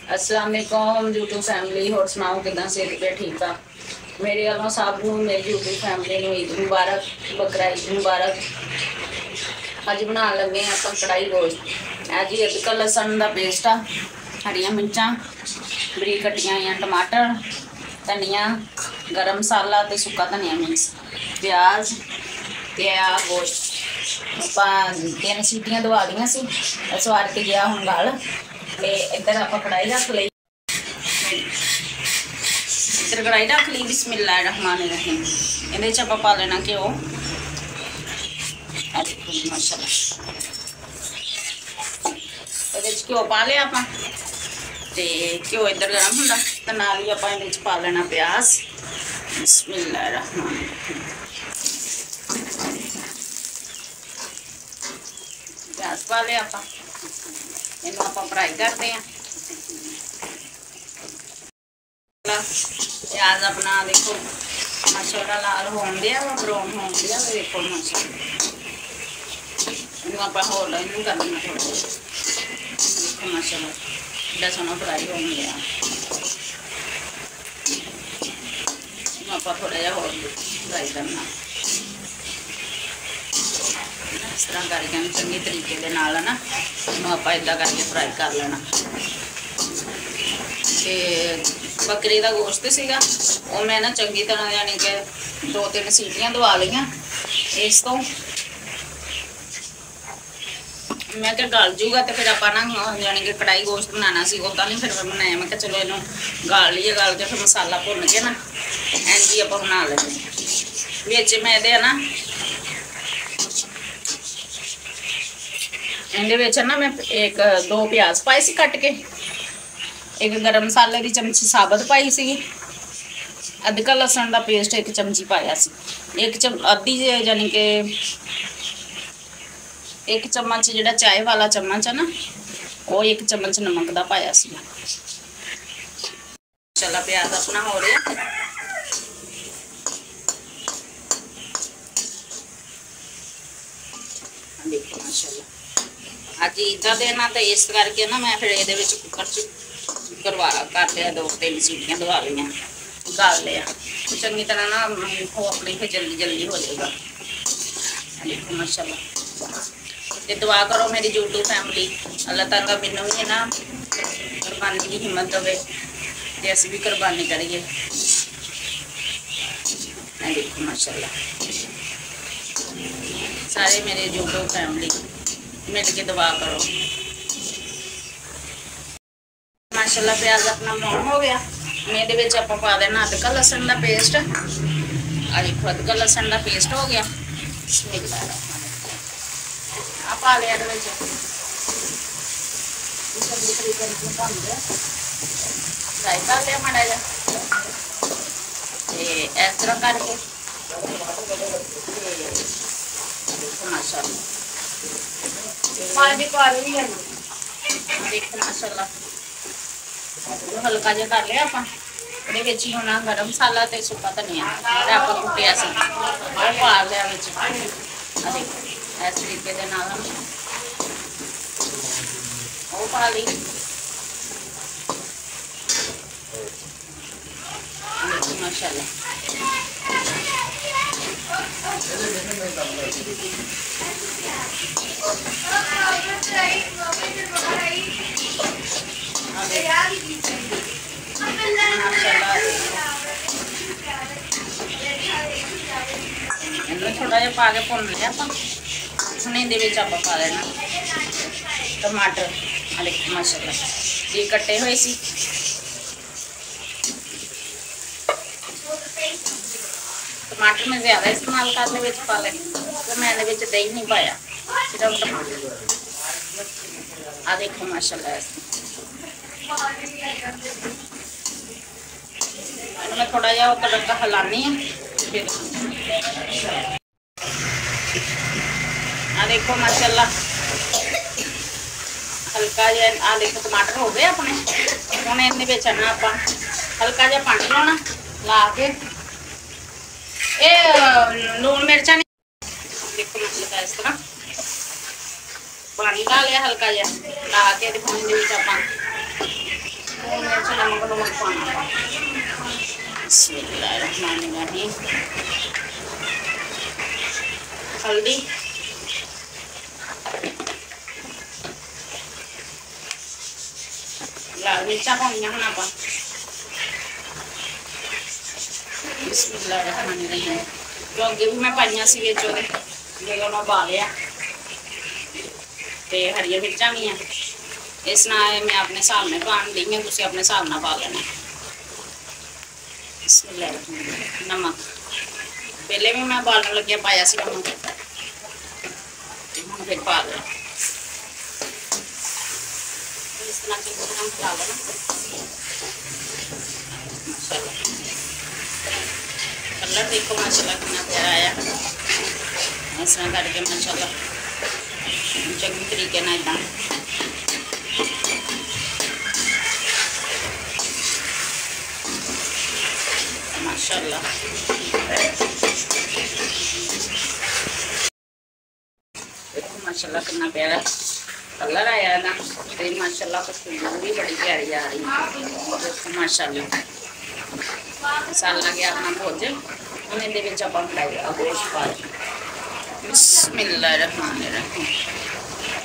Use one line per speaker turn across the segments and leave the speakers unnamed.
अस्सलाम वालेकुम YouTube family. होर सुनाओ किदा सेहत पे ठीक आ। मेरे वालों सब नूं मेरी यूट्यूब फैमिली नूं ईद मुबारक, बकरा ईद मुबारक। अज बनाने लगे आपां कढ़ाई गोश्त। है जी अदरक लसन का पेस्ट आ, हरियां मिर्चां बरीक कट्टियां हुई, टमाटर, धनिया, गरम मसाला ते सुक्का धनिया मिक्स, प्याज ते आ गोश्त। आपां 3 सीटियां दवा दियां सी, सवार के गया हुण गल। ते इधर आप कढ़ाई रख ली, इधर कढ़ाई रख ली। बिस्मिल्लाह रहमान रहीम। ये आप पा लेना घ्यो, माशाल्लाह घ्यो पा लिया आप। घ्यो इधर गर्म होंदा ते नाल ही आप पा लेना प्याज। बिस्मिल्लाह रहमान रहीम। प्याज पा लिया आप, इन्हू आप फ्राई करते हैं। प्याज अपना देखो माशाल्लाह लाल होन दिया वा, ब्राउन होन दिया वा, देखो माशाल्लाह। इन्हू आप होर इन्हू कर लेना थोड़ा, देखो माशाल्लाह बड़ा सोहना फ्राई हो गया। आप थोड़ा जहा होर फ्राई करना, इस तरह करके चंगी तरीके दे नाल ना आप इदा करके फ्राई कर लेना। ते बकरी का गोश्त सीगा वो मैं ना चंगी तरह यानी कि 2-3 सीटियां दवा लियां। इस तो मैं क्या गल जूगा तो फिर आप ना यानी कि कढ़ाई गोश्त बनाना सी उदा नहीं फिर मैं बनाया। मैं चलो इनू गाल लीए, गाल के फिर मसाला भुन के ना इंज ही आप बना लेंगे। बिच मैं ये ना इहदे ना मैं 1-2 प्याज पाए सी कट के, एक गरम मसाले की चमची साबत पाई सी, अदरक लसन का पेस्ट 1 चमची पाया सी, अद्धी यानी कि 1 चम्मच जो चाय वाला चम्मच है ना वो 1 चम्मच नमक का पाया सी। चला प्याज अपना हो रहा, देखो माशाल्लाह अज ईद का दिन तो इस करके ना मैं फिर ये कुकर च करवा कर लिया, 2-3 सीटियां दवा लिया, गल लिया चंगी तरह ना वो अपनी फिर जल्दी जल्दी हो जाएगा। देखो माशाल्लाह ते दुआ करो मेरी यूट्यूब फैमिली, अल्लाह ताला मैनू भी ना कुर्बानी की हिम्मत देवे ते असीं भी कुर्बानी करिए। देखो माशाल्लाह सारे मेरे यूट्यूब फैमिली मिल के दुआ करो। माशाल्लाह प्याज अपना ब्राउन हो गया। मैं ये आप पा देना अदरक लसन का पेस्ट। देखो अदरक लसन का पेस्ट हो गया। पा लिया फ्राई कर लिया माड़ा जा इस तरह करके। माशाल्लाह देखो माशाल्लाह हल्का जहा कर लिया आप होना गरम मसाला ते सुक्का धनिया आप कुटिया सी पा लिया इस तरीके दे नाल वो पा ली। माशाल्लाह थोड़ा जहा पा के भुन लिया आप। आप पा लेना टमाटर, माशाल्लाह ये कट्टे हुए सी। टमाटर मैं ज़्यादा इस्तेमाल करने पा ले तो मैं दही नहीं पाया, सिर्फ टमाटर। देखो माशाल्लाह मैं थोड़ा जहा तड़का हिलानी है फिर। देखो माशाल्लाह हल्का जहा देखो टमाटर हो गए अपने। हम ये ना आप हल्का जहा पानी लाना ला के लून मिर्चा नहीं। देखो माशाल्लाह इस तरह पानी ला लिया हल्का जहा ला के पानी आप मिर्च नमक नमक पाना। बिस्मिल्लाहिर्रहमानिर्रहीम। हल्दी, लाल मिर्चा पाउनियां हम आप। बिस्मिल्लाहिर्रहमानिर्रहीम। जो अगे भी मैं पाइया सी विच ओहदे जो मैं पा लिया ते हरिया मिर्चा भी हैं। इस नाल मैं अपने हिसाब में पान दी है, तुसीं अपने हिसाब नाल पा लेना। नमक पहले भी मैं बालन लगे पाया सी नमक, हम फिर पा लेना। इस तरह के हम खा लेना माशाल्लाह। कलर देखो माशाल्लाह कितना प्यारा आया। इस तरह करके माशाल्लाह चंगी तरीके ना इदा माशाल्लाह। देखो माशाल्लाह कितना प्यारा कलर आया ना, तो माशाल्लाह खुशबू भी बड़ी प्यारी आ रही है। देखो माशाल्लाह मसाला गया अपना भुज, हम ये गोश्त पा देना। बिस्मिल्लाहिर्रहमानिर्रहीम।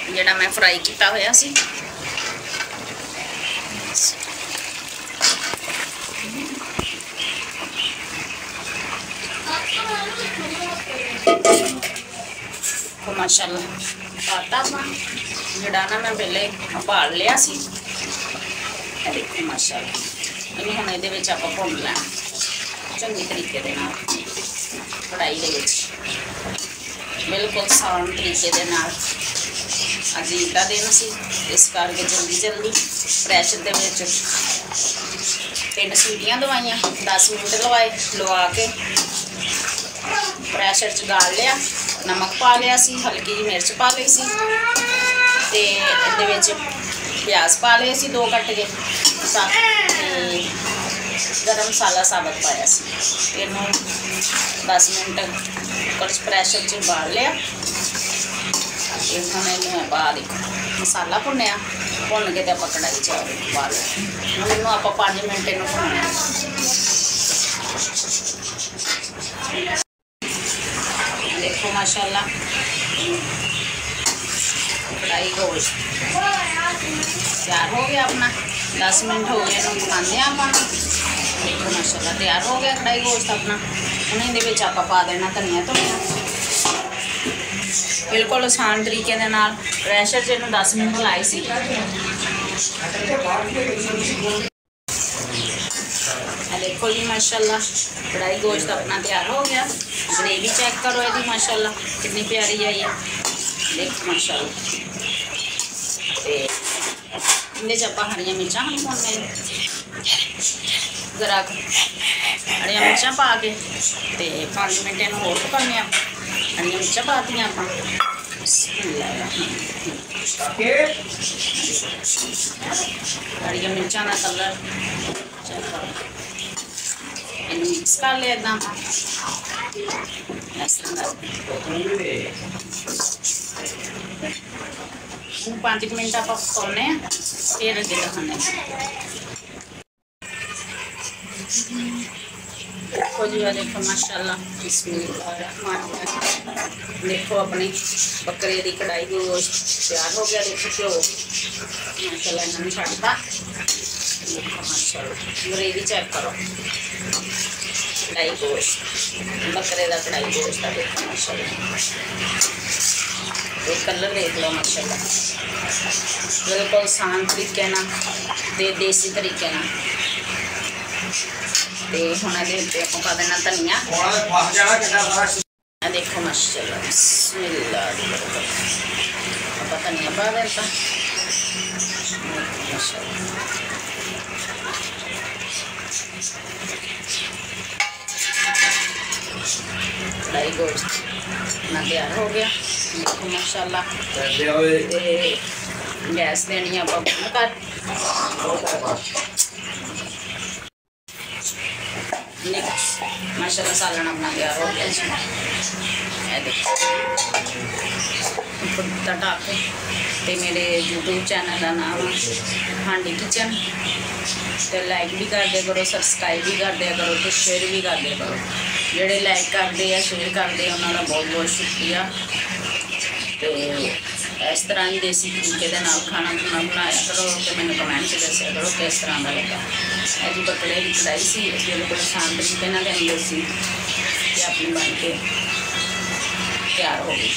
जिहड़ा मैं फ्राई किया होया सी माशाल्लाह पाता जिहड़ा ना मैं पहले भाल लिया सी। देखो माशाल्लाह इन्हें हम ये आप भुन लेना चंगी तरीके दे नाल कढ़ाई दे विच, बिल्कुल आसान तरीके दे नाल। अज ईद का दिन सी, इस करके जल्दी जल्दी प्रैशर दे विच 3 सीटियां दवाइयां, 10 मिनट लवा के प्रैशर च गाल लिया। नमक पा लिया सी, हल्की जी मिर्च पा ली सी, ते इहदे विच प्याज पा लिए सी 2 कट के, गरम मसाला साबत पाया सी। इनू 10 मिनट कुछ प्रैशर च उबाल लिया। हम इन्हें पा देखो मसाला भुनिया, भुन के आप कढ़ाई च पा लिया। हम इनू आप 5 मिनट इनू भुनना। देखो माशाल्लाह कढ़ाई गोश्त तैयार हो गया अपना। 10 मिनट हो गए इन्हू पकाने आप। देखो माशाल्लाह तैयार हो गया कढ़ाई गोश्त अपना। हम ये आप पा देना धनिया धुनिया, बिल्कुल आसान तरीके दे नाल। प्रैशर च 10 मिनट लाए सी। देखो जी माशाल्लाह कढ़ाई गोश्त अपना तैयार हो गया। ग्रेवी चेक करो ये माशाल्लाह कितनी प्यारी आई है। देखो माशाल्लाह ये आप हरिया मिर्चा हम भुनने जरा हरिया मिर्चा पा के 5 मिनट इन होर पकाने। हरिया मिर्चा पा दी आप। हरिया मिर्चा का कलर इन मिक्स कर लिया इदा। 5 मिनट आप पकाने फिर अगे दिखाने। देखो जी देखो माशाल्लाह देखो अपनी बकरे की कढ़ाई गोश्त तैयार हो गया। देखो घ्यो माशाल्लाह इन्होंने छड्डता। देखो माशाल्लाह ग्रेवी चेक करो कढ़ाई गोश्त बकरे का कढ़ाई गोश्त का। देखो माशाल्लाह एक कलर देख लो माशाल्लाह बिल्कुल आसान तरीके ना देसी तरीके ना। हम ये पा देना धनिया। देखो माशाल्लाह बिस्मिल्लाह आप धनिया पा देता। कढ़ाई गोश्त अपना तैयार हो गया। देखो माशाल्लाह गैस देनी आप बंद कर। माशाल्लाह सालन अपना तैयार हो गया। देखो ढक तो मेरे यूट्यूब चैनल का नाम हांडी किचन। तो लाइक भी कर दिया करो, सबसक्राइब भी कर दिया करो, तो शेयर भी कर दिया करो। जोड़े लाइक करते हैं शेयर करते हैं उन्होंने बहुत बहुत शुक्रिया। तो इस तरह ही देसी तरीके के नाल खाना खुना बनाया करो, तो मैंने कमेंट से दसिया करो किस तरह का लगा। अजी बकरे की कढ़ाई सी बिल्कुल आसान तरीके नाल अंदर सी अपनी बन के तैयार हो गई।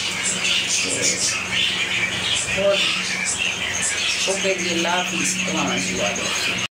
और ओके जी, अल्लाह हाफिज़।